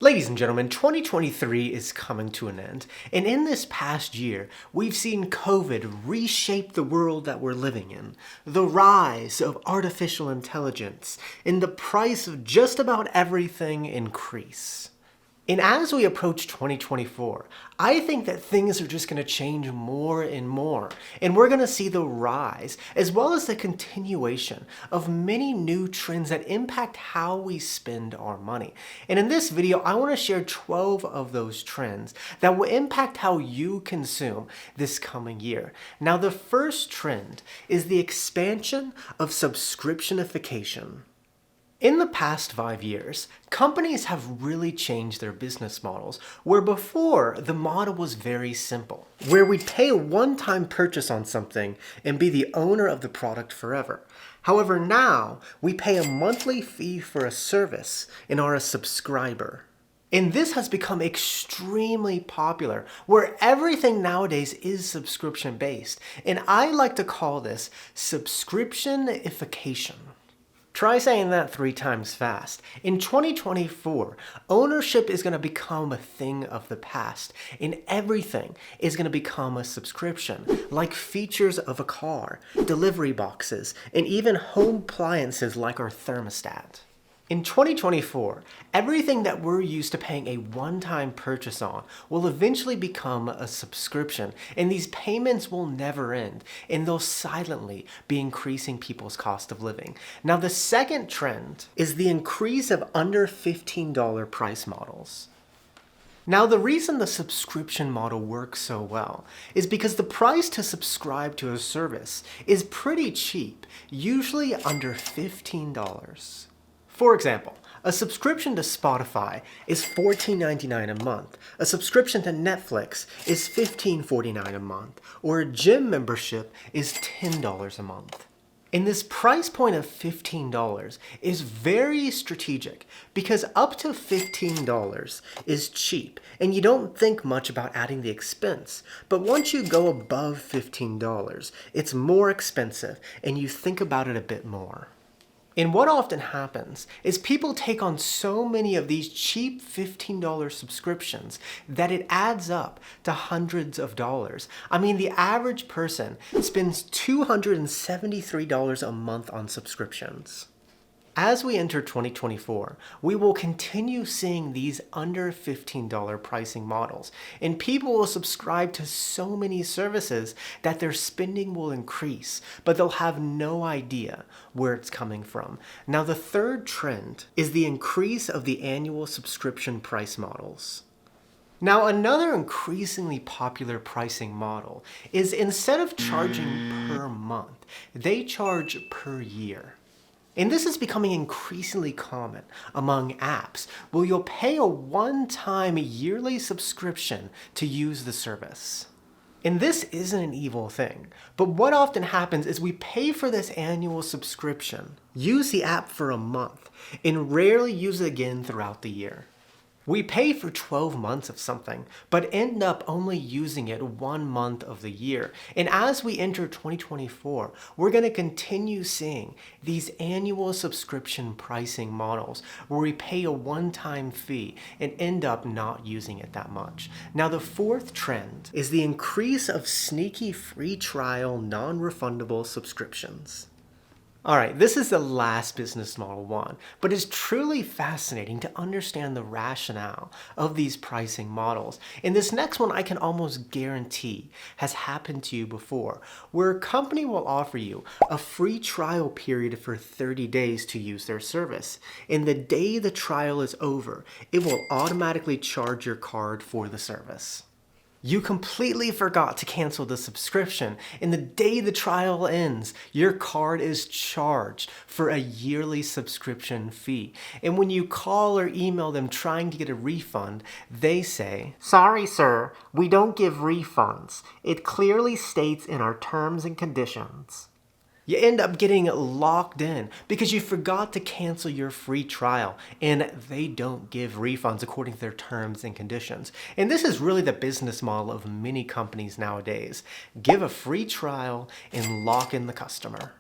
Ladies and gentlemen, 2023 is coming to an end, and in this past year, we've seen COVID reshape the world that we're living in, the rise of artificial intelligence, and the price of just about everything increase. And as we approach 2024, I think that things are just going to change more and more, and we're going to see the rise, as well as the continuation, of many new trends that impact how we spend our money. And in this video, I want to share 12 of those trends that will impact how you consume this coming year. Now, the first trend is the expansion of subscription-ification. In the past 5 years, companies have really changed their business models, where before the model was very simple, where we'd pay a one-time purchase on something and be the owner of the product forever. However, now we pay a monthly fee for a service and are a subscriber. And this has become extremely popular, where everything nowadays is subscription-based, and I like to call this subscription-ification. Try saying that 3 times fast. In 2024, ownership is going to become a thing of the past, and everything is going to become a subscription, like features of a car, delivery boxes, and even home appliances like our thermostat. In 2024, everything that we're used to paying a one-time purchase on will eventually become a subscription, and these payments will never end, and they'll silently be increasing people's cost of living. Now, the second trend is the increase of under $15 price models. Now, the reason the subscription model works so well is because the price to subscribe to a service is pretty cheap, usually under $15. For example, a subscription to Spotify is $14.99 a month, a subscription to Netflix is $15.49 a month, or a gym membership is $10 a month. And this price point of $15 is very strategic because up to $15 is cheap and you don't think much about adding the expense. But once you go above $15, it's more expensive and you think about it a bit more. And what often happens is people take on so many of these cheap $15 subscriptions that it adds up to hundreds of dollars. I mean, the average person spends $273 a month on subscriptions. As we enter 2024, we will continue seeing these under $15 pricing models, and people will subscribe to so many services that their spending will increase, but they'll have no idea where it's coming from. Now, the third trend is the increase of the annual subscription price models. Now, another increasingly popular pricing model is instead of charging per month, they charge per year. And this is becoming increasingly common among apps, where you'll pay a one-time yearly subscription to use the service. And this isn't an evil thing, but what often happens is we pay for this annual subscription, use the app for a month, and rarely use it again throughout the year. We pay for 12 months of something, but end up only using it 1 month of the year. And as we enter 2024, we're going to continue seeing these annual subscription pricing models where we pay a one-time fee and end up not using it that much. Now, the fourth trend is the increase of sneaky free trial non-refundable subscriptions. Alright, this is the last business model one, but it's truly fascinating to understand the rationale of these pricing models. And this next one I can almost guarantee has happened to you before, where a company will offer you a free trial period for 30 days to use their service. And the day the trial is over, it will automatically charge your card for the service. You completely forgot to cancel the subscription, and the day the trial ends, your card is charged for a yearly subscription fee. And when you call or email them trying to get a refund, they say, "Sorry, sir, we don't give refunds. It clearly states in our terms and conditions." You end up getting locked in because you forgot to cancel your free trial, and they don't give refunds according to their terms and conditions. And this is really the business model of many companies nowadays. Give a free trial and lock in the customer.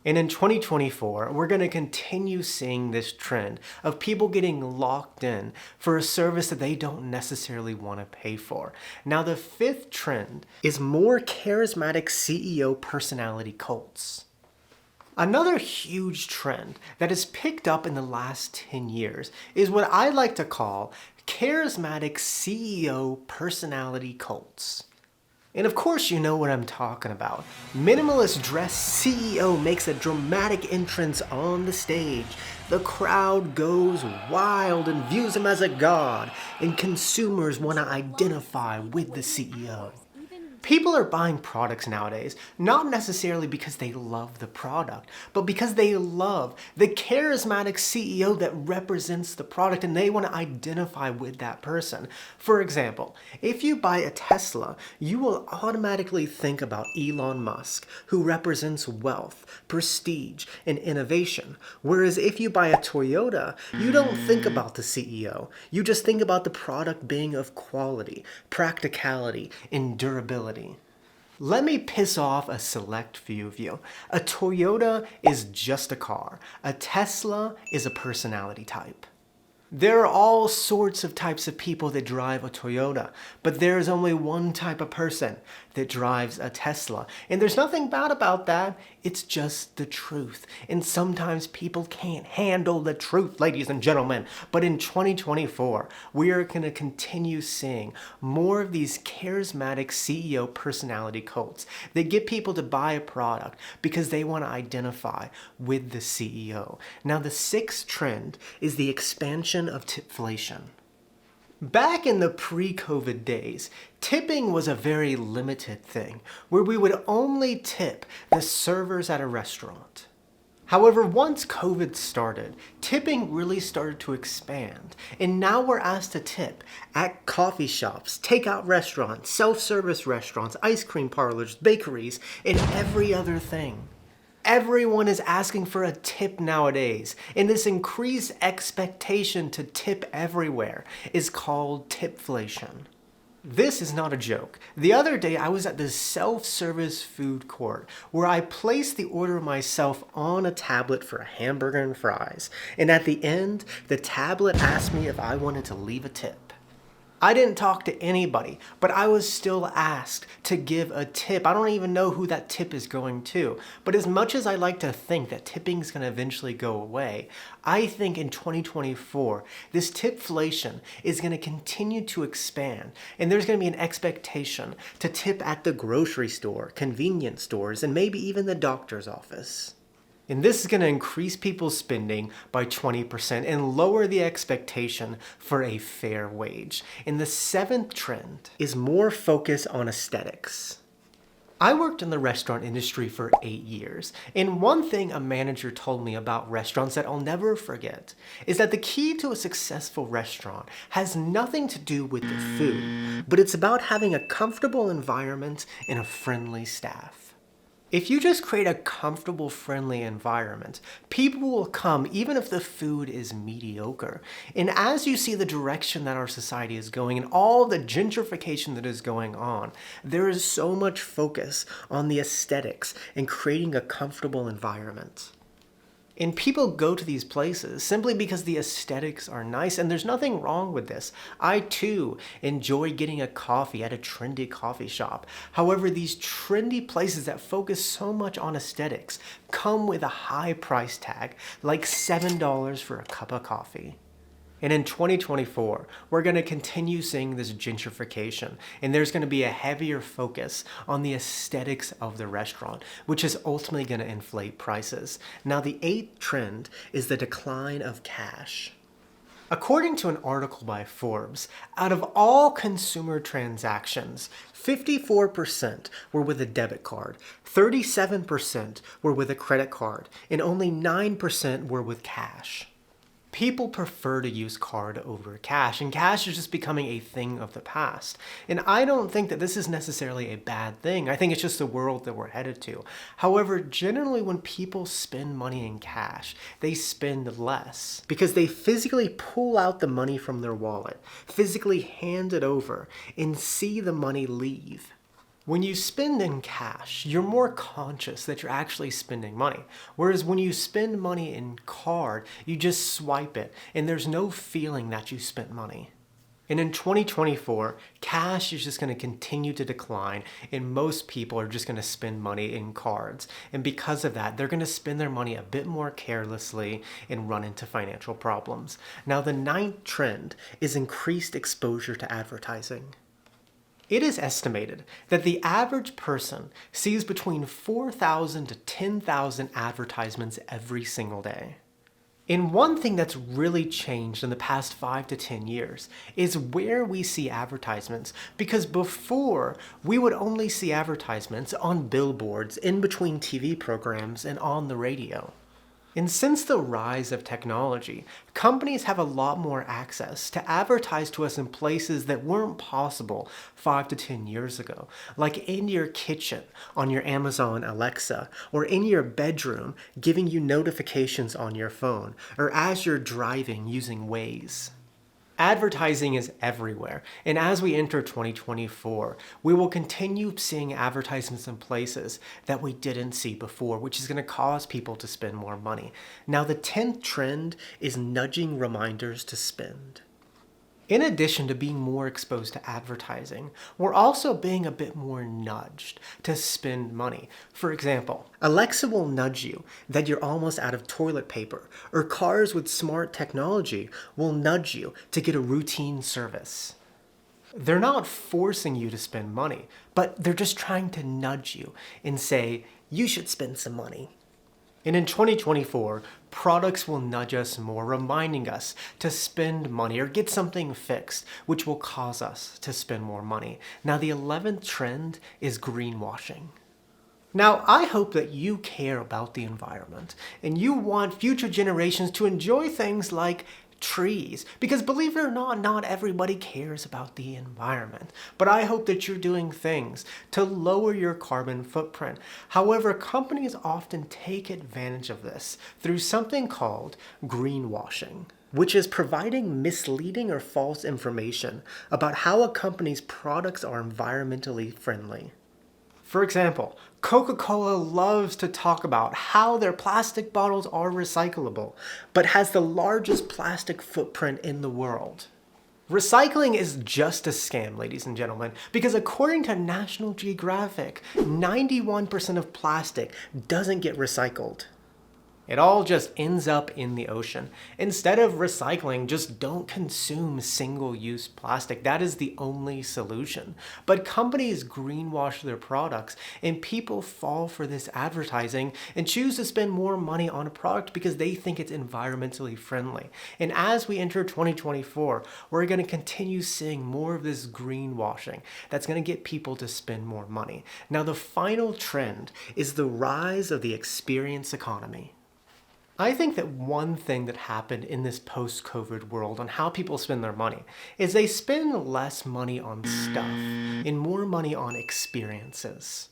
And in 2024, we're going to continue seeing this trend of people getting locked in for a service that they don't necessarily want to pay for. Now, the fifth trend is more charismatic CEO personality cults. Another huge trend that has picked up in the last 10 years is what I like to call charismatic CEO personality cults. And of course you know what I'm talking about. Minimalist dressed CEO makes a dramatic entrance on the stage. The crowd goes wild and views him as a god, and consumers want to identify with the CEO. People are buying products nowadays, not necessarily because they love the product, but because they love the charismatic CEO that represents the product and they want to identify with that person. For example, if you buy a Tesla, you will automatically think about Elon Musk, who represents wealth, prestige, and innovation. Whereas if you buy a Toyota, you don't think about the CEO. You just think about the product being of quality, practicality, and durability. Let me piss off a select few of you. A Toyota is just a car. A Tesla is a personality type. There are all sorts of types of people that drive a Toyota, but there is only one type of person that drives a Tesla. And there's nothing bad about that. It's just the truth. And sometimes people can't handle the truth, ladies and gentlemen. But in 2024, we are going to continue seeing more of these charismatic CEO personality cults that get people to buy a product because they want to identify with the CEO. Now, the sixth trend is the expansion of tipflation. Back in the pre-COVID days, tipping was a very limited thing, where we would only tip the servers at a restaurant. However, once COVID started, tipping really started to expand, and now we're asked to tip at coffee shops, takeout restaurants, self-service restaurants, ice cream parlors, bakeries, and every other thing. Everyone is asking for a tip nowadays, and this increased expectation to tip everywhere is called tipflation. This is not a joke. The other day I was at this self-service food court where I placed the order myself on a tablet for a hamburger and fries, and at the end, the tablet asked me if I wanted to leave a tip. I didn't talk to anybody, but I was still asked to give a tip. I don't even know who that tip is going to. But as much as I like to think that tipping is going to eventually go away, I think in 2024, this tipflation is going to continue to expand. And there's going to be an expectation to tip at the grocery store, convenience stores, and maybe even the doctor's office. And this is going to increase people's spending by 20% and lower the expectation for a fair wage. And the seventh trend is more focus on aesthetics. I worked in the restaurant industry for 8 years, and one thing a manager told me about restaurants that I'll never forget is that the key to a successful restaurant has nothing to do with the food, but it's about having a comfortable environment and a friendly staff. If you just create a comfortable, friendly environment, people will come even if the food is mediocre. And as you see the direction that our society is going and all the gentrification that is going on, there is so much focus on the aesthetics and creating a comfortable environment. And people go to these places simply because the aesthetics are nice, and there's nothing wrong with this. I too enjoy getting a coffee at a trendy coffee shop. However, these trendy places that focus so much on aesthetics come with a high price tag, like $7 for a cup of coffee. And in 2024, we're going to continue seeing this gentrification, and there's going to be a heavier focus on the aesthetics of the restaurant, which is ultimately going to inflate prices. Now, the eighth trend is the decline of cash. According to an article by Forbes, out of all consumer transactions, 54% were with a debit card, 37% were with a credit card, and only 9% were with cash. People prefer to use card over cash, and cash is just becoming a thing of the past. And I don't think that this is necessarily a bad thing. I think it's just the world that we're headed to. However, generally when people spend money in cash, they spend less because they physically pull out the money from their wallet, physically hand it over, and see the money leave. When you spend in cash, you're more conscious that you're actually spending money. Whereas when you spend money in card, you just swipe it and there's no feeling that you spent money. And in 2024, cash is just going to continue to decline and most people are just going to spend money in cards. And because of that, they're going to spend their money a bit more carelessly and run into financial problems. Now, the ninth trend is increased exposure to advertising. It is estimated that the average person sees between 4,000 to 10,000 advertisements every single day. And one thing that's really changed in the past 5 to 10 years is where we see advertisements, because before we would only see advertisements on billboards, in between TV programs, and on the radio. And since the rise of technology, companies have a lot more access to advertise to us in places that weren't possible 5 to 10 years ago, like in your kitchen, on your Amazon Alexa, or in your bedroom, giving you notifications on your phone, or as you're driving using Waze. Advertising is everywhere, and as we enter 2024, we will continue seeing advertisements in places that we didn't see before, which is going to cause people to spend more money. Now, the 10th trend is nudging reminders to spend. In addition to being more exposed to advertising, we're also being a bit more nudged to spend money. For example, Alexa will nudge you that you're almost out of toilet paper, or cars with smart technology will nudge you to get a routine service. They're not forcing you to spend money, but they're just trying to nudge you and say, you should spend some money. And in 2024, products will nudge us more, reminding us to spend money or get something fixed, which will cause us to spend more money. Now, the 11th trend is greenwashing. Now, I hope that you care about the environment and you want future generations to enjoy things like trees, because believe it or not everybody cares about the environment. But I hope that you're doing things to lower your carbon footprint. However, companies often take advantage of this through something called greenwashing, which is providing misleading or false information about how a company's products are environmentally friendly. For example, Coca-Cola loves to talk about how their plastic bottles are recyclable, but has the largest plastic footprint in the world. Recycling is just a scam, ladies and gentlemen, because according to National Geographic, 91% of plastic doesn't get recycled. It all just ends up in the ocean. Instead of recycling, just don't consume single-use plastic. That is the only solution. But companies greenwash their products, and people fall for this advertising and choose to spend more money on a product because they think it's environmentally friendly. And as we enter 2024, we're going to continue seeing more of this greenwashing that's going to get people to spend more money. Now, the final trend is the rise of the experience economy. I think that one thing that happened in this post-COVID world on how people spend their money is they spend less money on stuff and more money on experiences.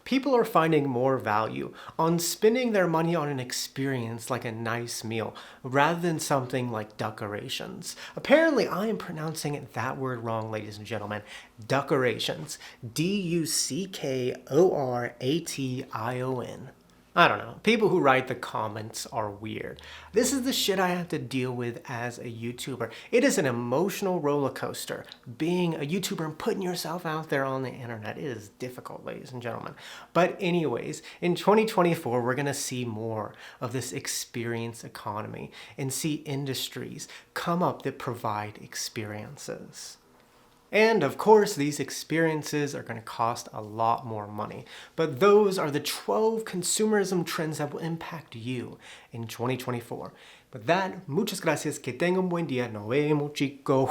People are finding more value on spending their money on an experience like a nice meal rather than something like decorations. Apparently, I am pronouncing that word wrong, ladies and gentlemen. Decorations. D-U-C-K-O-R-A-T-I-O-N. I don't know. People who write the comments are weird. This is the shit I have to deal with as a YouTuber. It is an emotional roller coaster being a YouTuber and putting yourself out there on the internet. It is difficult, ladies and gentlemen. But anyways, in 2024, we're going to see more of this experience economy and see industries come up that provide experiences. And of course, these experiences are going to cost a lot more money. But those are the 12 consumerism trends that will impact you in 2024. With that, muchas gracias. Que tengan un buen día. Nos vemos, chicos.